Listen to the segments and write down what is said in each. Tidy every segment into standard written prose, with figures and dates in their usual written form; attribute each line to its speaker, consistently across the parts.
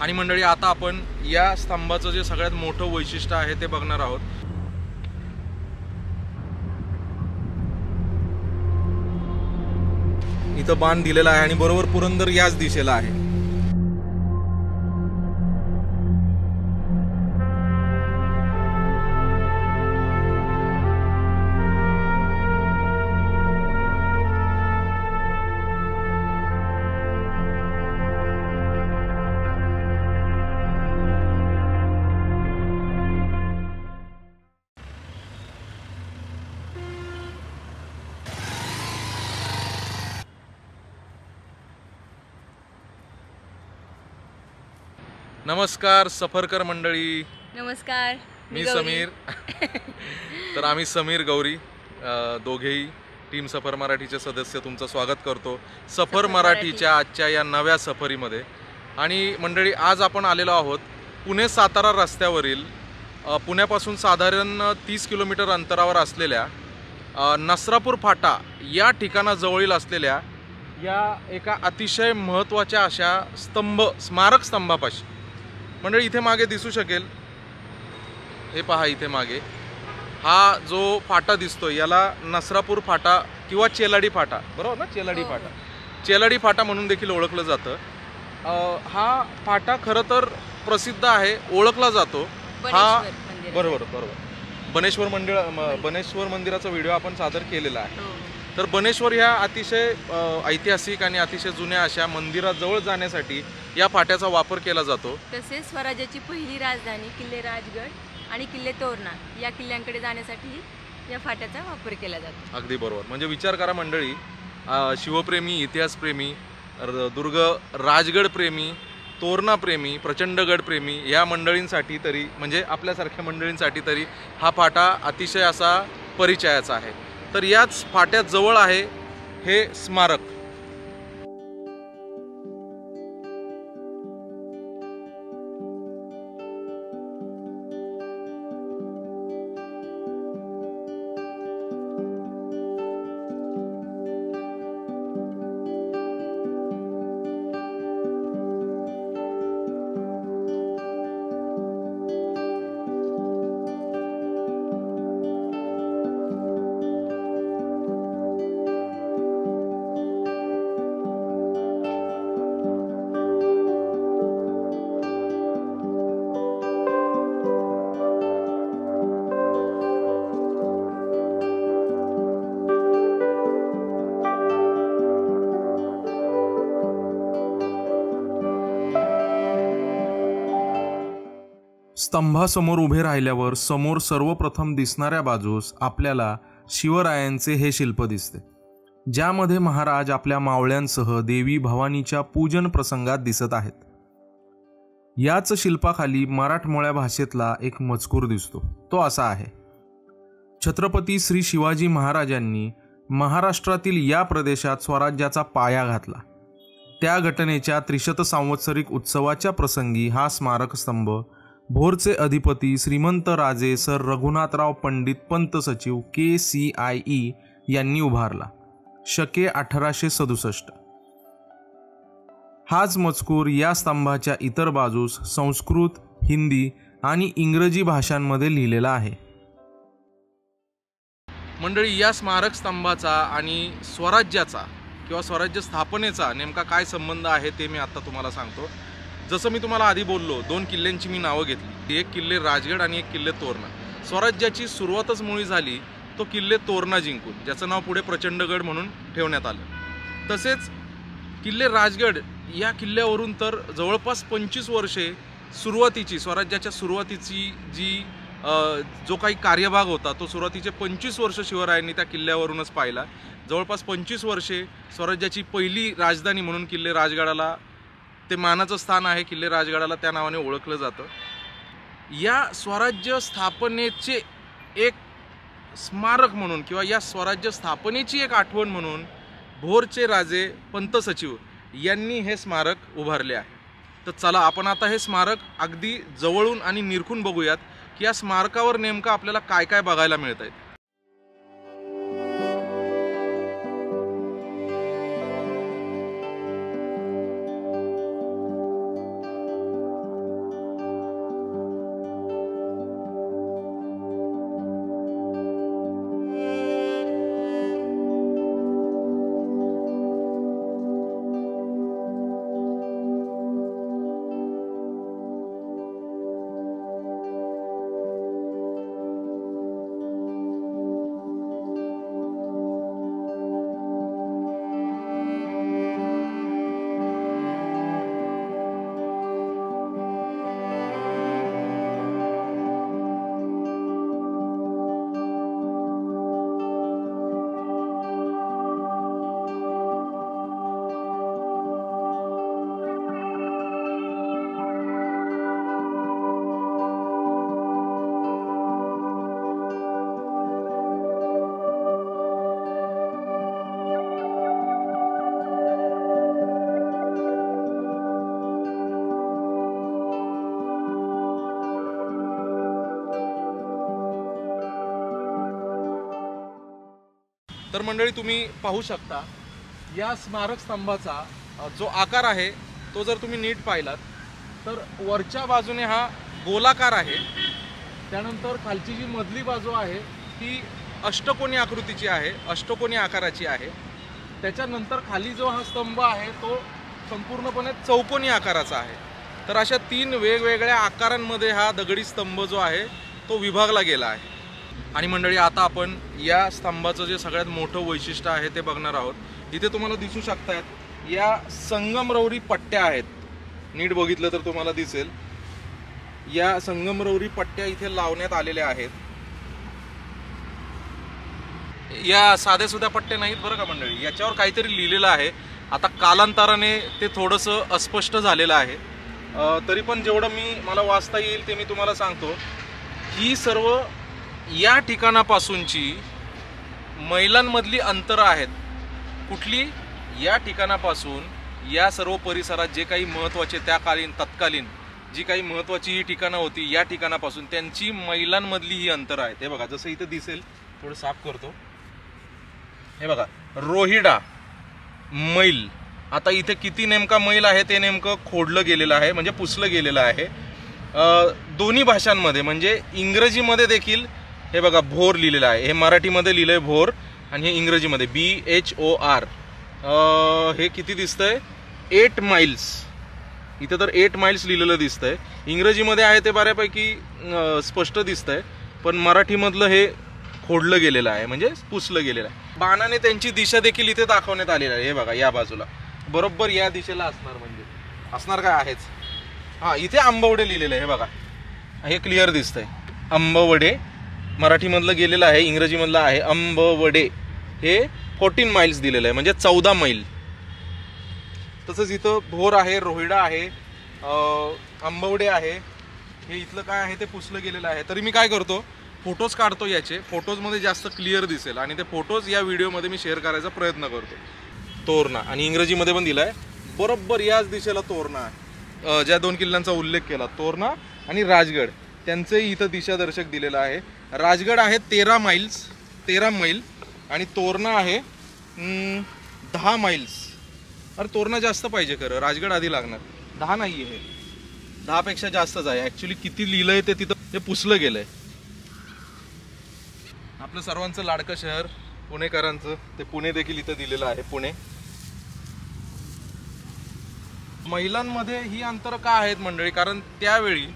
Speaker 1: आणि मंडळी आता आपण या स्तंभाचं जे सगळ्यात मोठं वैशिष्ट्य आहे ते बघणार आहोत। इथं बाण दिलेला आहे आणि बरोबर पुरंदर याच दिशेला आहे। नमस्कार सफरकर मंडळी।
Speaker 2: नमस्कार,
Speaker 1: मी समीर। तर आम्ही समीर गौरी दोघेही टीम सफर मराठीचे सदस्य तुमचं स्वागत करतो सफर मराठीच्या आजच्या या नव्या सफरीमध्ये। आणि मंडळी आज आपण आलेलो आहोत पुणे सातारा रस्त्यावरील पुण्यापासून साधारण 30 किलोमीटर अंतरावर असलेल्या नसरापूर फाटा या ठिकाणाजवळील असलेल्या या एका अतिशय महत्त्वाच्या अशा स्मारक स्तंभापाशी। मंडळी इथे मागे दिसू शकेल, हे पहा इथे मागे हा जो फाटा दिसतोय याला नसरापूर फाटा किंवा चेलाडी फाटा, बरोबर ना? चेलाडी फाटा म्हणून देखील ओळखलं जातं। हा फाटा खरं तर प्रसिद्ध आहे, ओळखला जातो हा बरोबर बनेश्वर मंदिराचा व्हिडिओ आपण सादर केलेला आहे। तर बनेश्वर ह्या अतिशय ऐतिहासिक आणि अतिशय जुन्या अशा मंदिराजवळ जाण्यासाठी या फाट्याचा वापर केला जातो।
Speaker 2: तसेच स्वराज्याची पहिली राजधानी किल्ले राजगड आणि किल्ले तोरणा या किल्ल्यांकडे जाण्यासाठी या फाट्याचा वापर केला जातो।
Speaker 1: अगदी बरोबर। म्हणजे विचार करा मंडळी, शिवप्रेमी, इतिहासप्रेमी, दुर्ग राजगड प्रेमी, तोरणा प्रेमी, प्रचंडगड प्रेमी या मंडळींसाठी तरी म्हणजे आपल्यासारख्या मंडळींसाठी तरी हा फाटा अतिशय असा परिचयाचा आहे। तर याच फाट्यात जवळ आहे हे स्मारक। स्तंभासमोर उभे राहिल्यावर समोर सर्वप्रथम दिसणाऱ्या बाजूस आपल्याला शिवरायांचे हे शिल्प दिसते, ज्यामध्ये महाराज आपल्या मावळ्यांसह देवी भवानीच्या पूजन प्रसंगात दिसत आहेत। याच शिल्पाखाली मराठमोळ्या भाषेतला एक मजकूर दिसतो, तो असा आहे: छत्रपती श्री शिवाजी महाराजांनी महाराष्ट्रातील या प्रदेशात स्वराज्याचा पाया घातला, त्या घटनेच्या त्रिशत संवत्सरिक उत्सवाच्या प्रसंगी हा स्मारक स्तंभ भोरचे अधिपती श्रीमंत राजे सर रघुनाथराव पंडित पंत सचिव KCIE यांनी उभारला, शके 1867। हाच मजकूर या स्तंभाच्या इतर बाजूस संस्कृत, हिंदी आणि इंग्रजी भाषांमध्ये लिहिलेला आहे। मंडळी, या स्मारक स्तंभाचा आणि स्वराज्याचा किंवा स्वराज्य स्थापनेचा नेमका काय संबंध आहे ते मी आता तुम्हाला सांगतो। जसं मी तुम्हाला आधी बोललो, 2 किल्ल्यांची मी नावं घेतली, एक किल्ले राजगड आणि एक किल्ले तोरणा। स्वराज्याची सुरुवातच मुळी झाली तो किल्ले तोरणा जिंकून, ज्याचं नाव पुढे प्रचंडगड म्हणून ठेवण्यात आलं। तसेच किल्ले राजगड या किल्ल्यावरून तर जवळपास 25 वर्षे स्वराज्याच्या सुरुवातीची जो काही कार्यभाग होता तो सुरुवातीचे 25 वर्ष शिवरायांनी त्या किल्ल्यावरूनच पाहिला। जवळपास 25 वर्षे स्वराज्याची पहिली राजधानी म्हणून किल्ले राजगडाला ते मानाचं स्थान आहे, किल्ले राजगडाला त्या नावाने ओळखलं जातं। या स्वराज्य स्थापनेचे एक स्मारक म्हणून किंवा या स्वराज्य स्थापनेची एक आठवण म्हणून भोरचे राजे पंत सचिव यांनी हे स्मारक उभारले आहे। तर चला आपण आता हे स्मारक अगदी जवळून आणि निरखून बघूयात की या स्मारकावर नेमकं आपल्याला काय काय बघायला मिळतंय। तर मंडळी तुम्ही पाहू शकता या स्मारक स्तंभाचा जो आकार आहे तो जर तुम्ही नीट पाहिलात तर वरच्या बाजूने हा गोलाकार आहे, त्यानंतर खालची जी मधली बाजू आहे ती अष्टकोनी आकृतीची आहे, अष्टकोनी आकाराची आहे। त्याच्यानंतर खाली जो हा स्तंभ आहे तो संपूर्णपणे चौकोनी आकाराचा आहे। तर अशा 3 वेगवेगळ्या आकारांमध्ये हा दगडी स्तंभ जो आहे तो विभागला गेला आहे। आणि मंडळी आता आपण या स्तंभाचं जे सगळ्यात मोठं वैशिष्ट्य आहे ते बघणार आहोत। इथे तुम्हाला दिसू शकतात या संगमरवरी पट्ट्या आहेत, नीट बघितलं तर तुम्हाला दिसेल या संगमरवरी पट्ट्या इथे लावण्यात आलेल्या आहेत। या साध्या सुध्या पट्ट्या नाहीत बरं का मंडळी, याच्यावर काहीतरी लिहिलेलं आहे। आता कालांतराने ते थोडंसं अस्पष्ट झालेलं आहे, तरी पण जेवढं मला वाचता येईल ते मी तुम्हाला सांगतो। ही सर्व या ठिकाणापासूनची मैलांमधली अंतरं आहेत। कुठली? या ठिकाणापासून या सर्व परिसरात जे काही महत्त्वाचे तत्कालीन जी काही महत्त्वाची ही ठिकाणं होती या ठिकाणापासून त्यांची मैलांमधली ही अंतरं आहेत। हे बघा, जसं इथे दिसेल, थोडं साफ करतो, हे बघा रोहिडा मैल। आता इथे किती नेमका मैल आहे ते नेमकं खोडलं गेलेलं आहे, म्हणजे पुसलं गेलेलं आहे दोन्ही भाषांमध्ये। म्हणजे इंग्रजीमध्ये देखील हे बघा भोर लिहिलेलं आहे, हे मराठीमध्ये लिहिलंय भोर आणि हे इंग्रजीमध्ये BHOR। हे किती दिसतंय? 8 माइल्स। इथं तर 8 माइल्स लिहिलेलं दिसतंय, इंग्रजीमध्ये आहे ते बऱ्यापैकी स्पष्ट दिसतंय, पण मराठीमधलं हे खोडलं गेलेलं आहे, म्हणजे पुसलं गेलेलं आहे। बाणाने त्यांची दिशा देखील इथे दाखवण्यात आलेली आहे। हे बघा या बाजूला बरोबर या दिशेला असणार, म्हणजे असणार काय आहेच। हां, इथे आंबवडे लिहिलेलं आहे, हे बघा हे क्लिअर दिसतंय आंबवडे, मराठीमधलं गेलेलं आहे, इंग्रजीमधलं आहे आंबवडे। हे 14 माइल्स दिलेलं आहे, म्हणजे 14 मैल। तसंच इथं भोर आहे, रोहिडा आहे, आंबवडे आहे, हे इथलं काय आहे ते पुसलं गेलेलं आहे। तरी मी काय करतो, फोटोज काढतो याचे, फोटोजमध्ये जास्त क्लिअर दिसेल आणि ते फोटोज या व्हिडिओमध्ये मी शेअर करायचा प्रयत्न करतो। तोरणा, आणि इंग्रजीमध्ये पण दिलाय बरोबर याच दिशेला तोरणा आहे। ज्या 2 किल्ल्यांचा उल्लेख केला, तोरणा आणि राजगड, त्यांचे इथं दिशादर्शक दिलेलं आहे। राजगड आहे 13 मैल आणि तोरणा आहे 10 माइल्स। अरे तोरणा जास्त पाहिजे खरं, राजगड आधी लागणार, 10 नाही आहे, 10 पेक्षा जास्तच आहे। ॲक्च्युली किती लिहिलंय ते तिथं ते पुसलं गेलंय। आपलं सर्वांचं लाडकं शहर पुणेकरांचं, ते पुणे देखील इथं दिलेलं आहे, पुणे। मैलांमध्ये ही अंतर का आहेत मंडळी? कारण त्यावेळी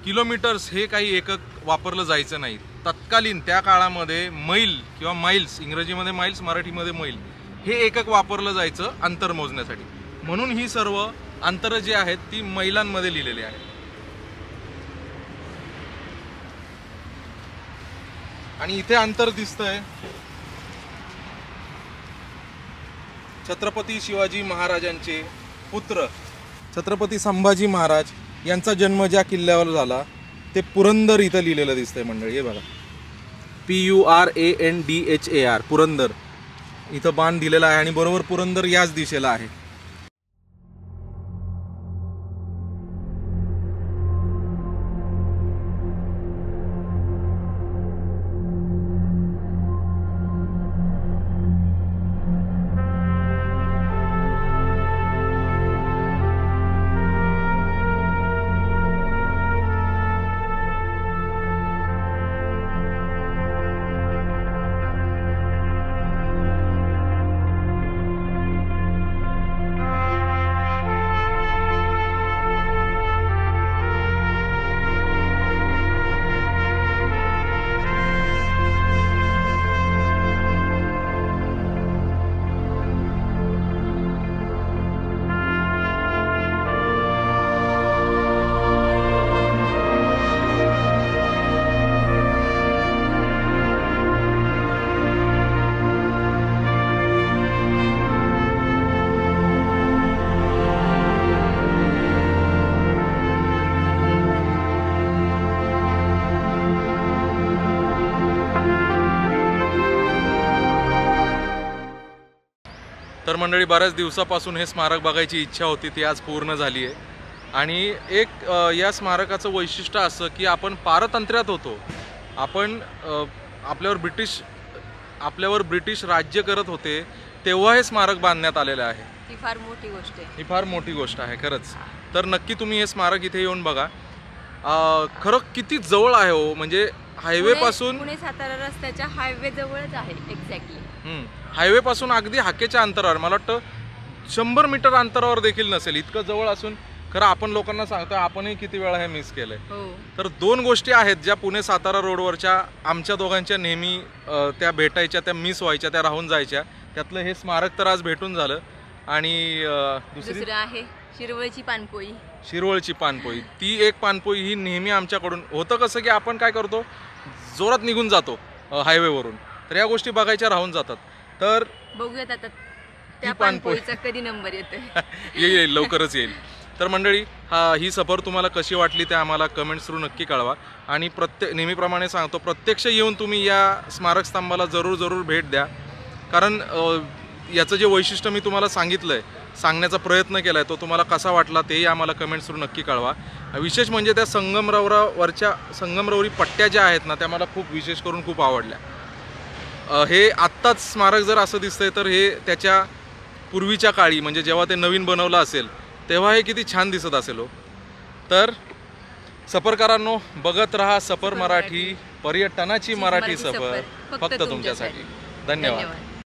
Speaker 1: किलोमीटर्स हे काही एकक वापरलं जायचं नाही। तत्कालीन त्या काळामध्ये मैल किंवा माइल्स, इंग्रजीमध्ये माइल्स, मराठीमध्ये मैल, हे एकक वापरलं जायचं अंतर मोजण्यासाठी। म्हणून ही सर्व अंतरं जी आहेत ती मैलांमध्ये लिहिलेली आहेत। आणि इथे अंतर दिसतंय छत्रपती शिवाजी महाराजांचे पुत्र छत्रपती संभाजी महाराज यांचा जन्म ज्या किल्ल्यावर झाला ते पुरंदर इथं लिहिलेलं दिसतंय मंडळी। हे बघा PURANDHAR, पुरंदर इथं बाण दिलेला आहे आणि बरोबर पुरंदर याच दिशेला आहे। तर मंडळी बऱ्याच दिवसापासून हे स्मारक बघायची इच्छा होती, ती आज पूर्ण झाली आहे। आणि एक या स्मारकाचं वैशिष्ट्य असं की आपण पारतंत्र्यात होतो, आपण आपल्यावर ब्रिटिश आपल्यावर ब्रिटिश राज्य करत होते तेव्हा हे स्मारक बांधण्यात आलेलं आहे.
Speaker 2: ही फार मोठी गोष्ट आहे.
Speaker 1: ही फार मोठी गोष्ट आहे खरंच. तर नक्की तुम्ही हे स्मारक इथे येऊन बघा. खरं किती जवळ आहे हो, म्हणजे हायवे पासून
Speaker 2: पुणे सातारा रस्त्याच्या हायवे जवळच आहे एक्झॅक्टली.
Speaker 1: हायवे पासून अगदी हाकेच्या अंतरावर, मला वाटतं 100 मीटर अंतरावर देखील नसेल, इतकं जवळ असून खरं आपण लोकांना सांगतोय आपणही किती वेळा हे मिस केलंय. तर 2 गोष्टी आहेत ज्या पुणे सातारा रोडवरच्या आमच्या दोघांच्या नेहमी त्या भेटायच्या, त्या मिस व्हायच्या, त्या राहून जायच्या. त्यातलं हे स्मारक तर आज भेटून झालं. आणि
Speaker 2: दुसरं आहे शिरवळची पानपोई.
Speaker 1: शिरवळची पानपोई, ती एक पानपोई ही नेहमी आमच्याकडून होतं कसं की आपण काय करतो, जोरात निघून जातो हायवेवरून, तर या गोष्टी बघायच्या राहून जातात. तर
Speaker 2: बघूयात आता त्या पानपोईचा कधी नंबर येतोय.
Speaker 1: येईल लवकरच येईल. तर मंडळी, ही सफर तुम्हाला कशी वाटली ते आम्हाला कमेंट्स थ्रू नक्की कळवा. आणि नेहमीप्रमाणे सांगतो, प्रत्यक्ष येऊन तुम्ही या स्मारक स्तंभाला जरूर भेट द्या. कारण याचं जे वैशिष्ट्य मी तुम्हाला सांगण्याचा प्रयत्न केला आहे तो तुम्हाला कसा वाटला तेही आम्हाला कमेंट्स थ्रू नक्की कळवा. विशेष म्हणजे त्या संगमरवरी पट्ट्या ज्या आहेत ना, त्या मला खूप विशेष करून खूप आवडल्या. हे आत्ताच स्मारक जर असं दिसतंय तर हे त्याच्या पूर्वीच्या काळी, म्हणजे जेव्हा ते नवीन बनवलं असेल तेव्हा हे किती छान दिसत असेल हो. तर सफरकारांनो, बघत रहा सफर मराठी, पर्यटनाची मराठी सफर फक्त तुमच्यासाठी. धन्यवाद.